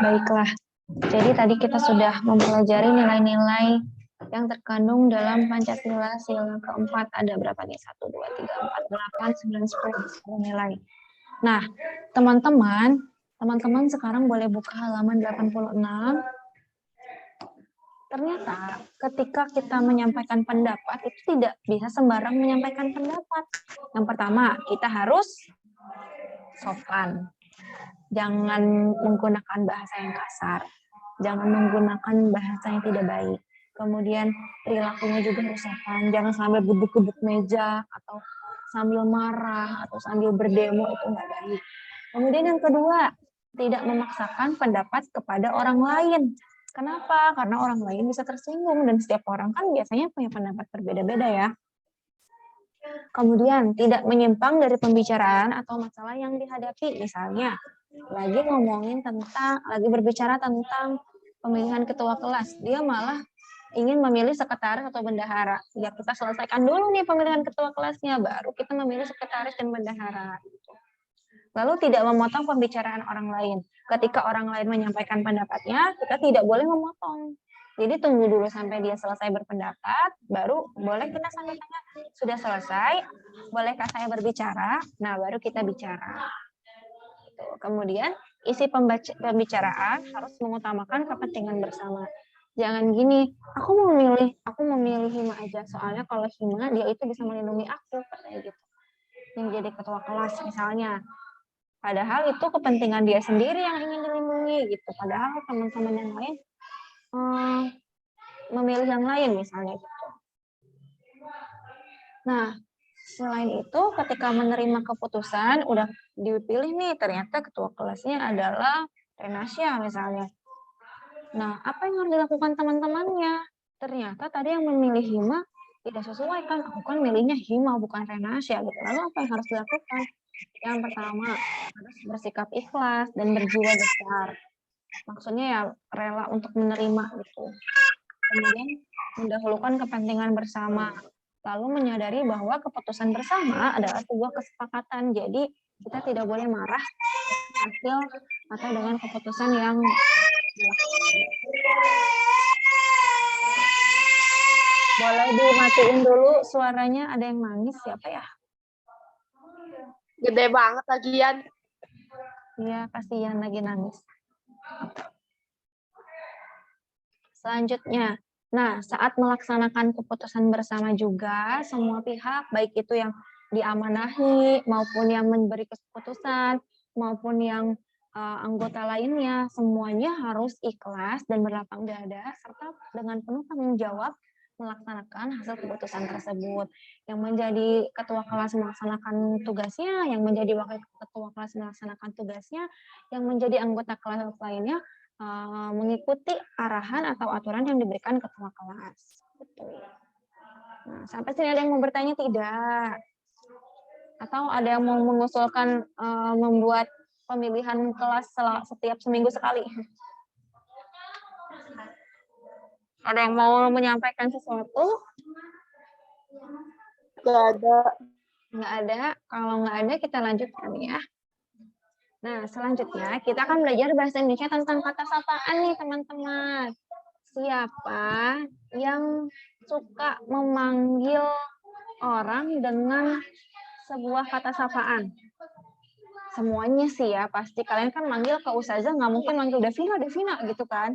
Baiklah, jadi tadi kita sudah mempelajari nilai-nilai yang terkandung dalam Pancasila sila keempat. Ada berapa nih? 1, 2, 3, 4, 8, 9, 10 nilai. Nah, teman-teman sekarang boleh buka halaman 86. Ternyata ketika kita menyampaikan pendapat, itu tidak bisa sembarang menyampaikan pendapat. Yang pertama, kita harus sopan. Jangan menggunakan bahasa yang kasar. Jangan menggunakan bahasa yang tidak baik. Kemudian perilakunya juga harus sopan. Jangan sambil gebuk-gebuk meja, atau sambil marah, atau sambil berdemo, itu nggak baik. Kemudian yang kedua, tidak memaksakan pendapat kepada orang lain. Kenapa? Karena orang lain bisa tersinggung, dan setiap orang kan biasanya punya pendapat berbeda-beda ya. Kemudian, tidak menyimpang dari pembicaraan atau masalah yang dihadapi. Misalnya, lagi berbicara tentang pemilihan ketua kelas, dia malah ingin memilih sekretaris atau bendahara. Ya, kita selesaikan dulu nih pemilihan ketua kelasnya, baru kita memilih sekretaris dan bendahara. Lalu tidak memotong pembicaraan orang lain. Ketika orang lain menyampaikan pendapatnya, kita tidak boleh memotong. Jadi tunggu dulu sampai dia selesai berpendapat, baru boleh kita sambil tanya, sudah selesai, bolehkah saya berbicara? Nah, baru kita bicara. Kemudian, isi pembicaraan harus mengutamakan kepentingan bersama. Jangan gini, aku memilih Hima aja, soalnya kalau Hima, dia itu bisa melindungi aku, katanya gitu. Yang jadi ketua kelas misalnya. Padahal itu kepentingan dia sendiri yang ingin dilindungi gitu. Padahal teman-teman yang lain memilih yang lain misalnya gitu. Nah, selain itu ketika menerima keputusan udah dipilih nih, ternyata ketua kelasnya adalah Renasya misalnya. Nah, apa yang harus dilakukan teman-temannya? Ternyata tadi yang memilih Hima tidak sesuai kan? Aku kan milihnya Hima bukan Renasya gitu. Lalu apa yang harus dilakukan? Yang pertama, harus bersikap ikhlas dan berjiwa besar. Maksudnya ya rela untuk menerima gitu. Kemudian mendahulukan kepentingan bersama. Lalu menyadari bahwa keputusan bersama adalah sebuah kesepakatan. Jadi kita tidak boleh marah hasil atau dengan keputusan yang dilakukan. Boleh dimatiin dulu suaranya, ada yang nangis siapa ya? Gede banget lagian. Iya, kasihan lagi nangis. Selanjutnya, nah saat melaksanakan keputusan bersama juga, semua pihak, baik itu yang diamanahi, maupun yang memberi keputusan, maupun yang anggota lainnya, semuanya harus ikhlas dan berlapang dada, serta dengan penuh tanggung jawab melaksanakan hasil keputusan tersebut. Yang menjadi ketua kelas melaksanakan tugasnya, yang menjadi wakil ketua kelas melaksanakan tugasnya, yang menjadi anggota kelas lainnya mengikuti arahan atau aturan yang diberikan ketua kelas. Nah, sampai sini ada yang mau bertanya tidak? Atau ada yang mau mengusulkan membuat pemilihan kelas setiap seminggu sekali? Ada yang mau menyampaikan sesuatu? Nggak ada. Nggak ada. Kalau nggak ada, kita lanjutkan ya. Nah, selanjutnya kita akan belajar bahasa Indonesia tentang kata sapaan nih, teman-teman. Siapa yang suka memanggil orang dengan sebuah kata sapaan? Semuanya sih ya, pasti kalian kan manggil ke Ustazah, nggak mungkin manggil Devina gitu kan.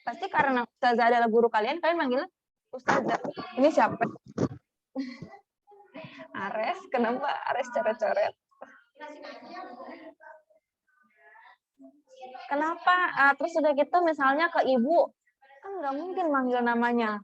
Pasti karena Ustazah adalah guru kalian manggilnya Ustazah. Ini siapa? Ares, kenapa Ares coret-coret? Kenapa? Terus udah gitu misalnya ke ibu, kan nggak mungkin manggil namanya.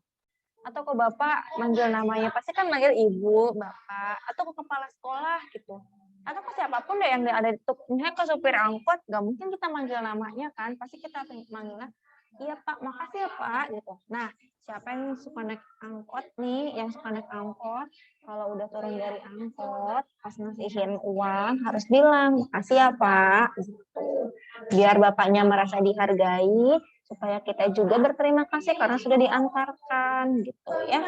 Atau ke bapak manggil namanya, pasti kan manggil ibu, bapak, atau ke kepala sekolah gitu. Atau ke siapapun deh yang ada di ke supir angkot, nggak mungkin kita manggil namanya kan, pasti kita manggilnya, iya Pak, makasih ya Pak, gitu. Nah, siapa yang suka naik angkot nih, yang suka naik angkot, kalau udah turun dari angkot, pas ngasihin uang, harus bilang, makasih ya Pak, gitu. Biar bapaknya merasa dihargai, supaya kita juga berterima kasih karena sudah diantarkan, gitu ya.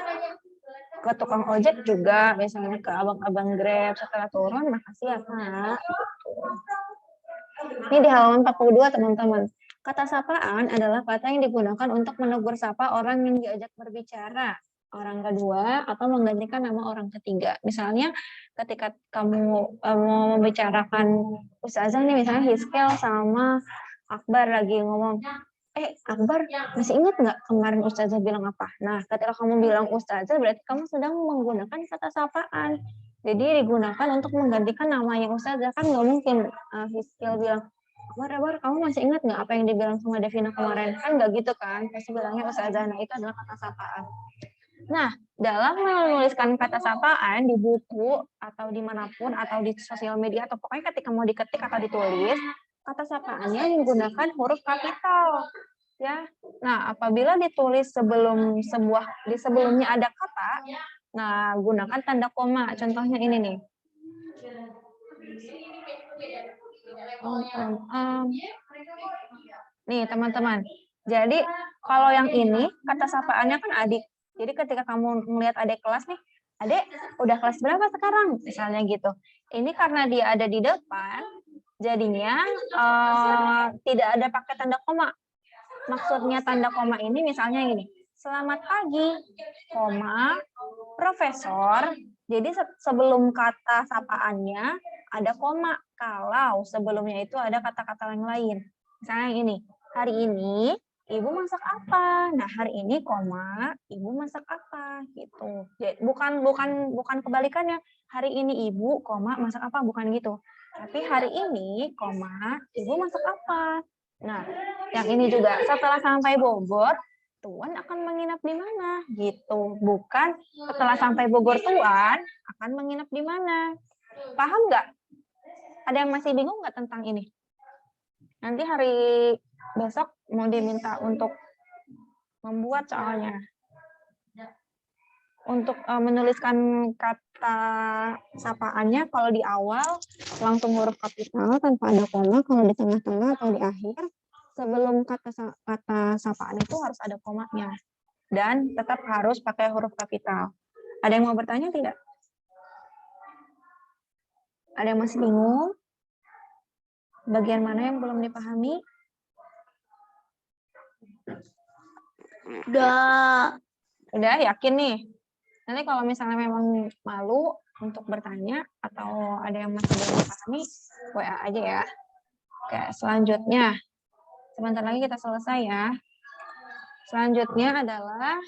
Ke tukang ojek juga, misalnya ke abang-abang Grab, setelah turun, makasih ya Pak. Gitu. Ini di halaman 42, teman-teman. Kata sapaan adalah kata yang digunakan untuk menegur sapa orang yang diajak berbicara, orang kedua, atau menggantikan nama orang ketiga. Misalnya ketika kamu mau membicarakan Ustazah nih, misalnya Hiskel sama Akbar lagi ngomong, Akbar, masih ingat nggak kemarin Ustazah bilang apa? Nah, ketika kamu bilang Ustazah, berarti kamu sedang menggunakan kata sapaan. Jadi digunakan untuk menggantikan namanya Ustazah. Kan nggak mungkin Hiskel bilang, Akbar, kamu masih ingat nggak apa yang dibilang sama Devina kemarin? Kan nggak gitu kan? Pasti bilangnya Ustazah. Nah, itu adalah kata sapaan. Nah, dalam menuliskan kata sapaan di buku atau dimanapun atau di sosial media atau pokoknya ketika mau diketik atau ditulis, kata sapaannya menggunakan huruf kapital. Ya, nah apabila ditulis di sebelumnya ada kata, nah gunakan tanda koma. Contohnya ini nih. Nih teman-teman. Jadi kalau yang ini kata sapaannya kan adik. Jadi ketika kamu melihat adik kelas nih, adik udah kelas berapa sekarang? Misalnya gitu. Ini karena dia ada di depan, jadinya tidak ada pakai tanda koma. Maksudnya tanda koma ini misalnya ini. Selamat pagi, koma, Profesor. Jadi sebelum kata sapaannya ada koma. Kalau sebelumnya itu ada kata-kata yang lain. Misalnya ini, hari ini ibu masak apa? Nah, hari ini koma, ibu masak apa? Gitu. Jadi, bukan kebalikannya. Hari ini ibu koma masak apa? Bukan gitu. Tapi hari ini koma, ibu masak apa? Nah, yang ini juga setelah sampai Bogor, Tuan akan menginap di mana? Gitu. Bukan setelah sampai Bogor Tuan akan menginap di mana. Paham nggak? Ada yang masih bingung nggak tentang ini? Nanti hari besok mau diminta untuk membuat soalnya. Untuk menuliskan kata sapaannya, kalau di awal langsung huruf kapital tanpa ada koma, kalau di tengah-tengah atau di akhir, sebelum kata sapaan itu harus ada komanya. Dan tetap harus pakai huruf kapital. Ada yang mau bertanya tidak? Ada yang masih bingung? Bagian mana yang belum dipahami? Udah yakin nih? Nanti kalau misalnya memang malu untuk bertanya atau ada yang masih belum dipahami, WA aja ya. Oke, selanjutnya. Sebentar lagi kita selesai ya. Selanjutnya adalah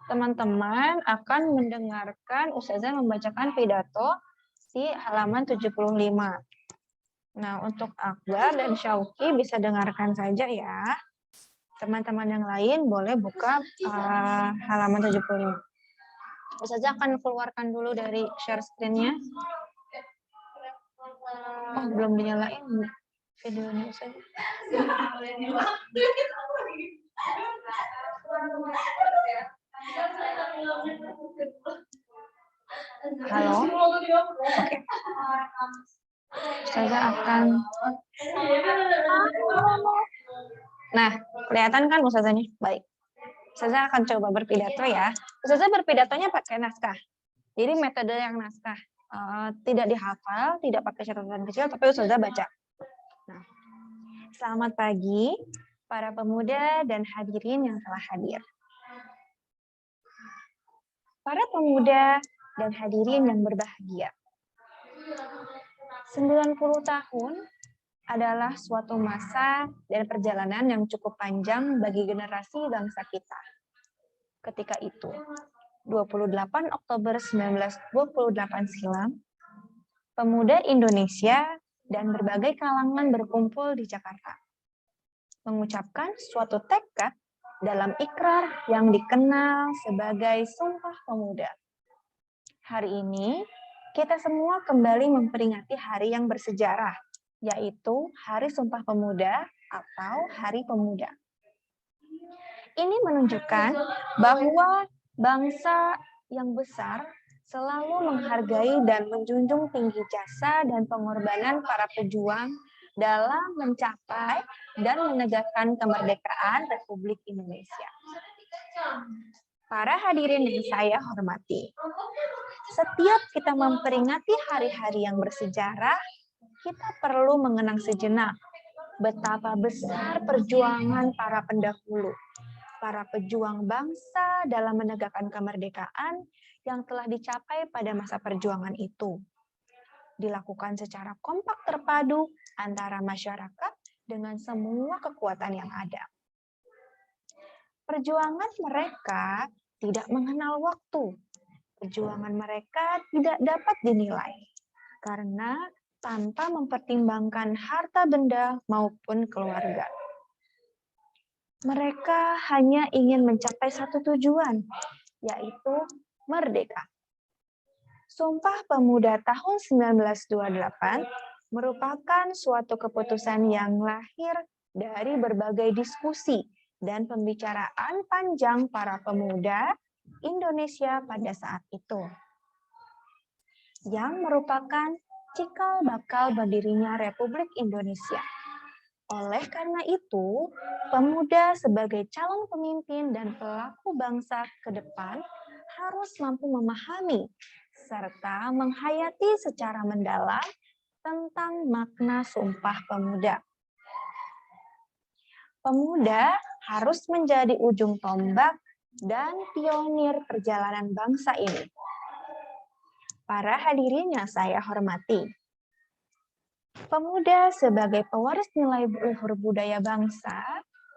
teman-teman akan mendengarkan Ustazah membacakan pidato di halaman 75. Nah, untuk Akbar dan Syauqi bisa dengarkan saja ya. Teman-teman yang lain boleh buka halaman 75. Ustazah akan keluarkan dulu dari share screen-nya. Oh, belum dinyalain videonya Ustazah. Halo. Oke. Ustazah akan. Nah, kelihatan kan Ustazahnya? Baik. Ustazah akan coba berpidato ya. Ustazah berpidatonya pakai naskah. Jadi metode yang naskah. Tidak dihafal, tidak pakai catatan kecil, tapi Ustazah baca. Nah, selamat pagi para pemuda dan hadirin yang telah hadir. Para pemuda dan hadirin yang berbahagia. 90 tahun adalah suatu masa dan perjalanan yang cukup panjang bagi generasi bangsa kita. Ketika itu, 28 Oktober 1928 silam, pemuda Indonesia dan berbagai kalangan berkumpul di Jakarta, mengucapkan suatu tekad dalam ikrar yang dikenal sebagai Sumpah Pemuda. Hari ini, kita semua kembali memperingati hari yang bersejarah, yaitu Hari Sumpah Pemuda atau Hari Pemuda. Ini menunjukkan bahwa bangsa yang besar selalu menghargai dan menjunjung tinggi jasa dan pengorbanan para pejuang dalam mencapai dan menegakkan kemerdekaan Republik Indonesia. Para hadirin yang saya hormati, setiap kita memperingati hari-hari yang bersejarah, kita perlu mengenang sejenak betapa besar perjuangan para pendahulu, para pejuang bangsa dalam menegakkan kemerdekaan yang telah dicapai pada masa perjuangan itu. Dilakukan secara kompak terpadu antara masyarakat dengan semua kekuatan yang ada. Perjuangan mereka tidak mengenal waktu. Perjuangan mereka tidak dapat dinilai karena tanpa mempertimbangkan harta benda maupun keluarga. Mereka hanya ingin mencapai satu tujuan, yaitu merdeka. Sumpah Pemuda tahun 1928 merupakan suatu keputusan yang lahir dari berbagai diskusi dan pembicaraan panjang para pemuda Indonesia pada saat itu, yang merupakan cikal bakal berdirinya Republik Indonesia. Oleh karena itu, pemuda sebagai calon pemimpin dan pelaku bangsa ke depan harus mampu memahami serta menghayati secara mendalam tentang makna Sumpah Pemuda. Pemuda harus menjadi ujung tombak dan pionir perjalanan bangsa ini. Para hadirin yang saya hormati, pemuda sebagai pewaris nilai luhur budaya bangsa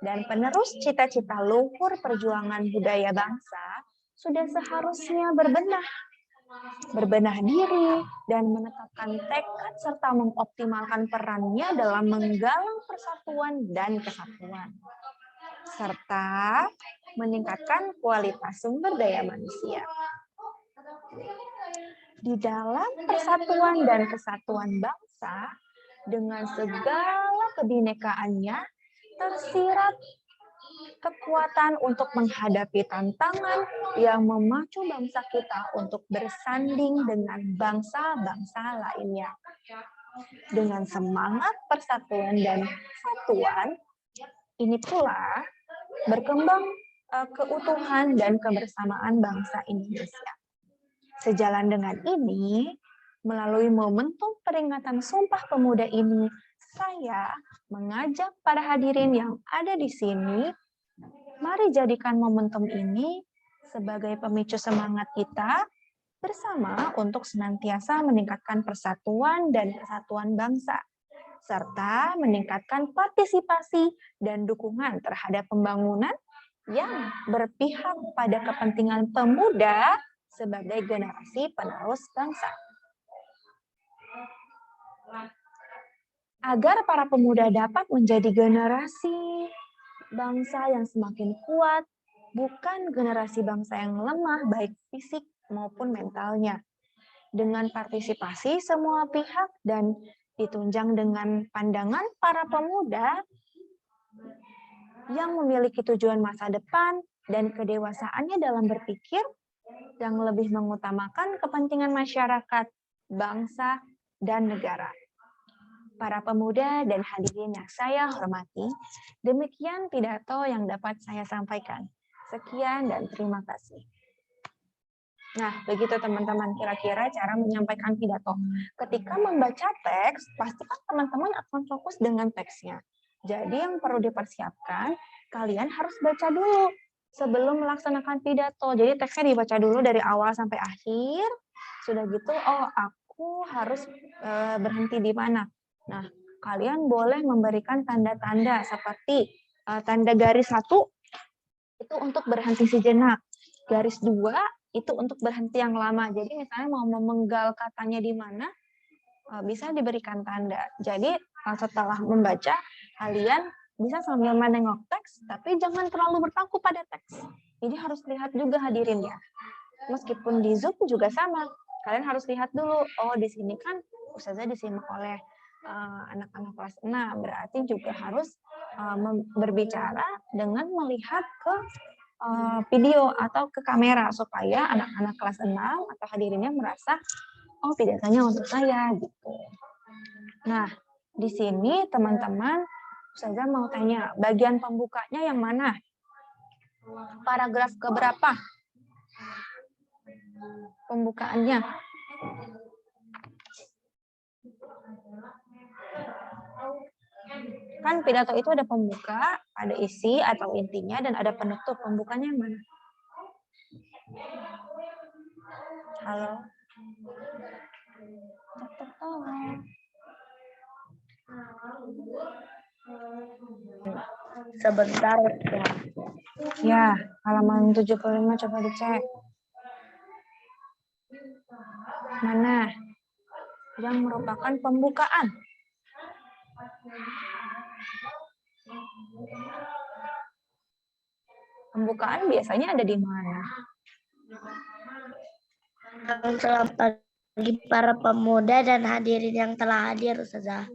dan penerus cita-cita luhur perjuangan budaya bangsa sudah seharusnya berbenah diri dan menetapkan tekad serta mengoptimalkan perannya dalam menggalang persatuan dan kesatuan, serta meningkatkan kualitas sumber daya manusia. Di dalam persatuan dan kesatuan bangsa, dengan segala kebinekaannya, tersirat kekuatan untuk menghadapi tantangan yang memacu bangsa kita untuk bersanding dengan bangsa-bangsa lainnya. Dengan semangat persatuan dan kesatuan, ini pula berkembang keutuhan dan kebersamaan bangsa Indonesia. Sejalan dengan ini, melalui momentum peringatan Sumpah Pemuda ini, saya mengajak para hadirin yang ada di sini, mari jadikan momentum ini sebagai pemicu semangat kita bersama untuk senantiasa meningkatkan persatuan dan kesatuan bangsa, serta meningkatkan partisipasi dan dukungan terhadap pembangunan yang berpihak pada kepentingan pemuda sebagai generasi penerus bangsa. Agar para pemuda dapat menjadi generasi bangsa yang semakin kuat, bukan generasi bangsa yang lemah baik fisik maupun mentalnya. Dengan partisipasi semua pihak dan ditunjang dengan pandangan para pemuda yang memiliki tujuan masa depan dan kedewasaannya dalam berpikir yang lebih mengutamakan kepentingan masyarakat, bangsa, dan negara. Para pemuda dan hadirin yang saya hormati, demikian pidato yang dapat saya sampaikan. Sekian dan terima kasih. Nah, begitu teman-teman kira-kira cara menyampaikan pidato. Ketika membaca teks, pastikan teman-teman akan fokus dengan teksnya. Jadi yang perlu dipersiapkan, kalian harus baca dulu sebelum melaksanakan pidato. Jadi teksnya dibaca dulu dari awal sampai akhir. Sudah gitu, oh aku harus berhenti di mana. Nah, kalian boleh memberikan tanda-tanda seperti tanda garis 1 itu untuk berhenti sejenak. Garis 2 itu untuk berhenti yang lama. Jadi misalnya mau memenggal katanya di mana, bisa diberikan tanda. Jadi setelah membaca, kalian bisa sambil menengok teks, tapi jangan terlalu berpaku pada teks. Jadi harus lihat juga hadirin ya. Meskipun di Zoom juga sama. Kalian harus lihat dulu, oh di sini kan Ustazah disimak oleh anak-anak kelas 6, berarti juga harus berbicara dengan melihat ke video atau ke kamera supaya anak-anak kelas 6 atau hadirinnya merasa oh pidatonya untuk saya gitu. Nah, di sini teman-teman Ustazah mau tanya, bagian pembukanya yang mana? Paragraf keberapa? Pembukaannya. Kan pidato itu ada pembuka, ada isi atau intinya, dan ada penutup. Pembukanya yang mana? Halo? Sebentar ya. Ya, halaman 75 coba dicek. Mana? Yang merupakan pembukaan. Pembukaan biasanya ada di mana? Selamat pagi para pemuda dan hadirin yang telah hadir, Ustazah.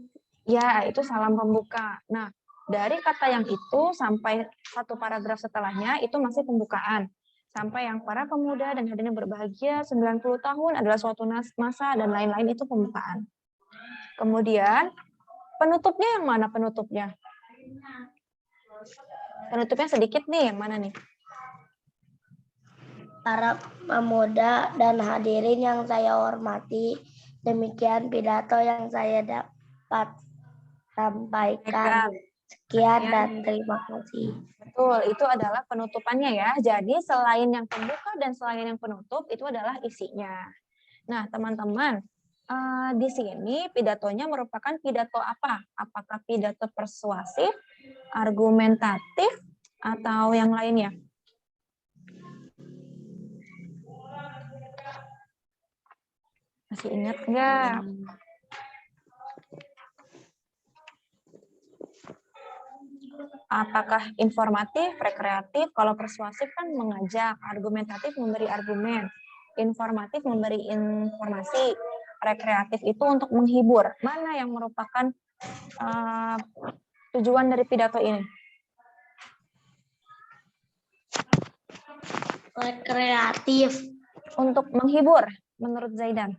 Ya, itu salam pembuka. Nah, dari kata yang itu sampai satu paragraf setelahnya itu masih pembukaan. Sampai yang para pemuda dan hadirin berbahagia 90 tahun adalah suatu masa dan lain-lain itu pembukaan. Kemudian penutupnya yang mana penutupnya? Penutupnya sedikit nih, yang mana nih? Para pemuda dan hadirin yang saya hormati, demikian pidato yang saya dapat sampaikan. Sekian dan terima kasih. Betul, itu adalah penutupannya ya. Jadi selain yang pembuka dan selain yang penutup, itu adalah isinya. Nah, teman-teman, di sini pidatonya merupakan pidato apa? Apakah pidato persuasif, argumentatif, atau yang lainnya? Masih ingat nggak? Apakah informatif, rekreatif? Kalau persuasif kan mengajak, argumentatif memberi argumen, informatif memberi informasi, rekreatif itu untuk menghibur. Mana yang merupakan tujuan dari pidato ini? Rekreatif. Untuk menghibur, menurut Zaidan.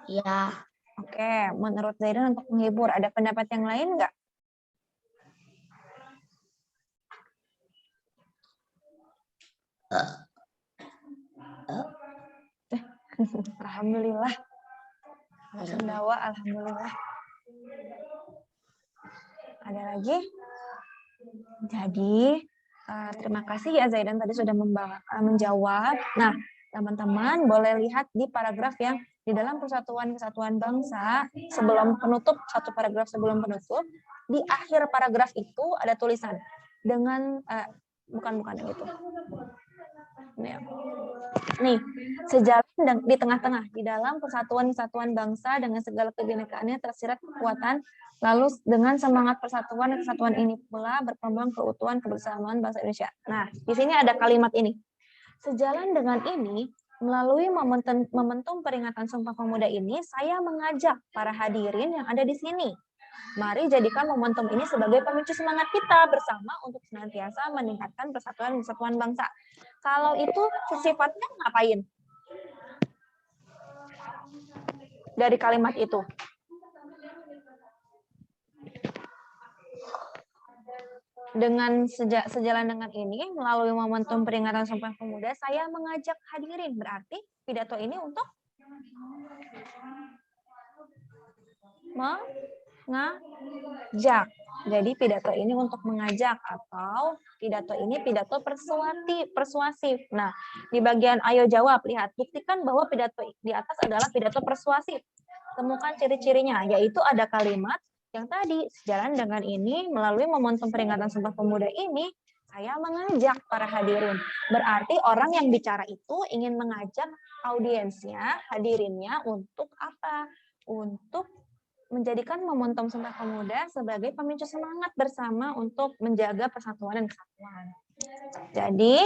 Ya. Oke, menurut Zaidan untuk menghibur. Ada pendapat yang lain nggak? Alhamdulillah. Sendawa, alhamdulillah. Ada lagi? Jadi, terima kasih ya Zaidan tadi sudah menjawab. Nah, teman-teman boleh lihat di paragraf yang di dalam Persatuan Kesatuan Bangsa, sebelum penutup, satu paragraf sebelum penutup, di akhir paragraf itu ada tulisan dengan, bukan yang itu. Nih, sejalan di tengah-tengah, di dalam Persatuan Kesatuan Bangsa dengan segala kebinekaannya tersirat kekuatan, lalu dengan semangat persatuan dan kesatuan ini pula berkembang keutuhan kebersamaan bangsa Indonesia. Nah, di sini ada kalimat ini. Sejalan dengan ini, melalui momentum peringatan Sumpah Pemuda ini, saya mengajak para hadirin yang ada di sini. Mari jadikan momentum ini sebagai pemicu semangat kita bersama untuk senantiasa meningkatkan persatuan dan kesatuan bangsa. Kalau itu sifatnya ngapain? Dari kalimat itu. Dengan sejalan dengan ini, melalui momentum peringatan Sumpah Pemuda, saya mengajak hadirin. Berarti pidato ini untuk mengajak. Jadi pidato ini untuk mengajak, atau pidato ini pidato persuasif. Nah, di bagian ayo jawab, lihat, buktikan bahwa pidato di atas adalah pidato persuasif. Temukan ciri-cirinya, yaitu ada kalimat yang tadi, sejalan dengan ini, melalui momentum peringatan Sumpah Pemuda ini, saya mengajak para hadirin. Berarti orang yang bicara itu ingin mengajak audiensnya, hadirinnya untuk apa? Untuk menjadikan momentum Sumpah Pemuda sebagai pemicu semangat bersama untuk menjaga persatuan dan kesatuan. Jadi,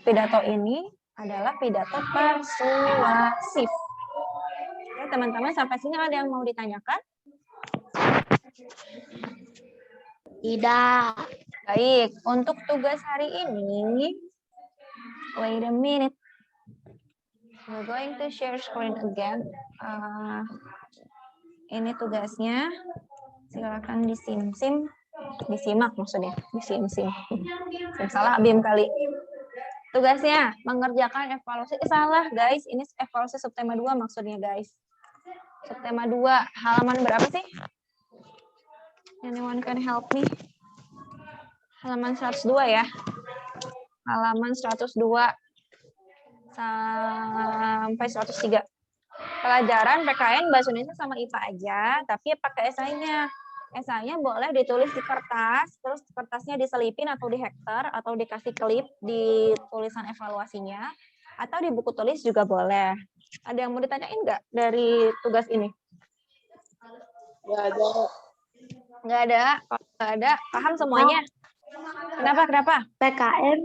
pidato ini adalah pidato persuasif. Oke, teman-teman, sampai sini ada yang mau ditanyakan? Tidak. Baik, untuk tugas hari ini, wait a minute. We're going to share screen again. Ini tugasnya, silakan disimak maksudnya, disim-sim. Salah Bim kali. Tugasnya mengerjakan evaluasi. Salah guys, ini evaluasi subtema 2 maksudnya guys. Subtema 2, halaman berapa sih? Anyone can help me? Halaman 102 ya. Halaman 102 sampai 103. Pelajaran PKN Bahasa Indonesia sama IPA aja, tapi pakai esainya. Esainya boleh ditulis di kertas, terus kertasnya diselipin atau di hektar, atau dikasih klip di tulisan evaluasinya, atau di buku tulis juga boleh. Ada yang mau ditanyain nggak dari tugas ini? Nggak ada. Nggak ada. Kalau nggak ada, paham semuanya? Kenapa? PKN,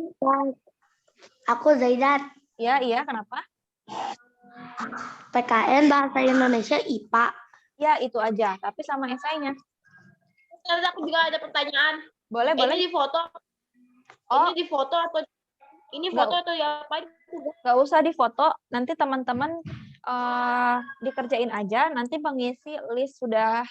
aku Zaidat. Iya, kenapa? PKN Bahasa Indonesia IPA. Ya, itu aja. Tapi sama esainya. Terus aku juga ada pertanyaan. Boleh. Ini di foto. Oh. Ini di foto atau ini foto atau ya apa? Nggak usah difoto. Nanti teman-teman dikerjain aja. Nanti pengisi list sudah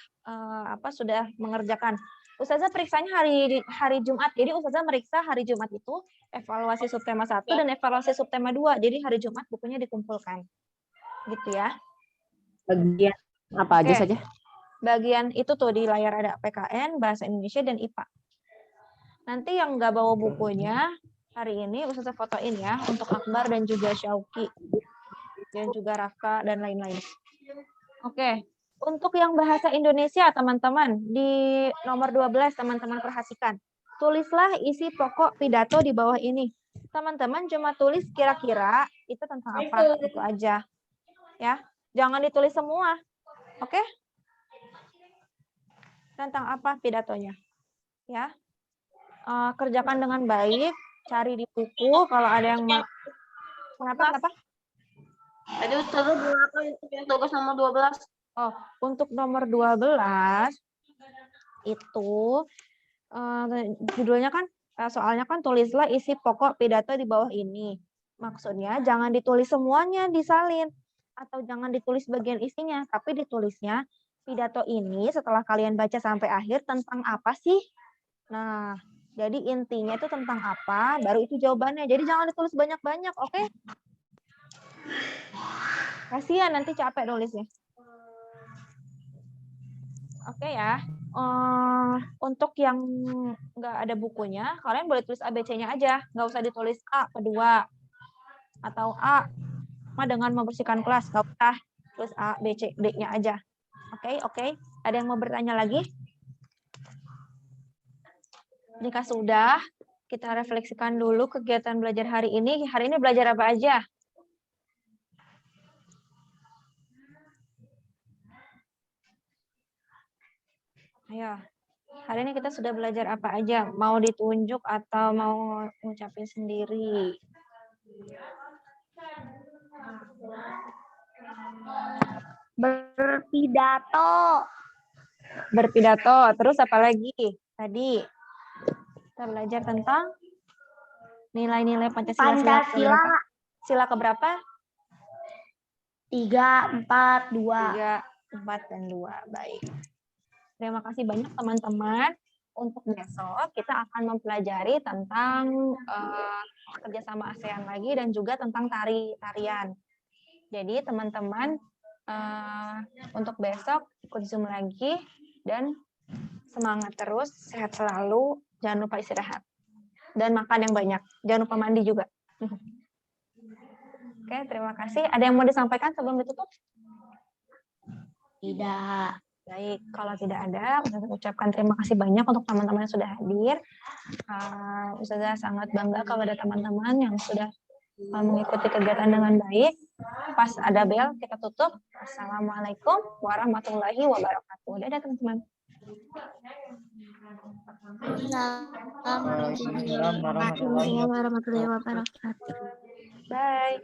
sudah mengerjakan. Ustazah periksanya hari Jumat. Jadi Ustazah meriksa hari Jumat itu evaluasi subtema 1 dan evaluasi subtema 2. Jadi hari Jumat bukunya dikumpulkan. Gitu ya. Bagian apa aja saja? Bagian itu tuh di layar ada PKN, Bahasa Indonesia, dan IPA. Nanti yang nggak bawa bukunya, hari ini Ustazah fotoin ya, untuk Akbar dan juga Syauki. Dan juga Raka dan lain-lain. Oke. Untuk yang Bahasa Indonesia, teman-teman, di nomor 12, teman-teman perhatikan. Tulislah isi pokok pidato di bawah ini. Teman-teman cuma tulis kira-kira itu tentang apa, itu aja. Ya, jangan ditulis semua. Oke? Tentang apa pidatonya? Ya. Kerjakan dengan baik, cari di buku kalau ada yang Kenapa? Tadi Ustazah bilang apa yang tugas nomor 12? Oh, untuk nomor 12 itu judulnya kan soalnya kan tulislah isi pokok pidato di bawah ini. Maksudnya jangan ditulis semuanya disalin atau jangan ditulis bagian isinya, tapi ditulisnya pidato ini setelah kalian baca sampai akhir tentang apa sih? Nah, jadi intinya itu tentang apa, baru itu jawabannya. Jadi jangan ditulis banyak-banyak, oke? Kasihan nanti capek nulisnya. Oke ya. Untuk yang nggak ada bukunya, kalian boleh tulis ABC-nya aja. Nggak usah ditulis A kedua. Atau A dengan membersihkan kelas. Nggak usah tulis A, B, C, D-nya aja. Oke. Ada yang mau bertanya lagi? Jika sudah, kita refleksikan dulu kegiatan belajar hari ini. Hari ini belajar apa aja? Ayo, hari ini kita sudah belajar apa aja? Mau ditunjuk atau mau ngucapin sendiri? Berpidato. Terus apa lagi? Tadi kita belajar tentang nilai-nilai Pancasila. Sila keberapa? 3, 4, 2. 3, 4, dan 2. Baik. Terima kasih banyak teman-teman. Untuk besok kita akan mempelajari tentang kerjasama ASEAN lagi dan juga tentang tarian. Jadi teman-teman untuk besok ikut Zoom lagi dan semangat terus, sehat selalu, jangan lupa istirahat dan makan yang banyak. Jangan lupa mandi juga. Oke, terima kasih. Ada yang mau disampaikan sebelum ditutup? Tidak. Baik, kalau tidak ada, Ustazah ucapkan terima kasih banyak untuk teman-teman yang sudah hadir. Ustazah sangat bangga kepada teman-teman yang sudah mengikuti kegiatan dengan baik. Pas ada bel, kita tutup. Assalamualaikum warahmatullahi wabarakatuh. Dadah teman-teman. Assalamualaikum warahmatullahi wabarakatuh. Bye.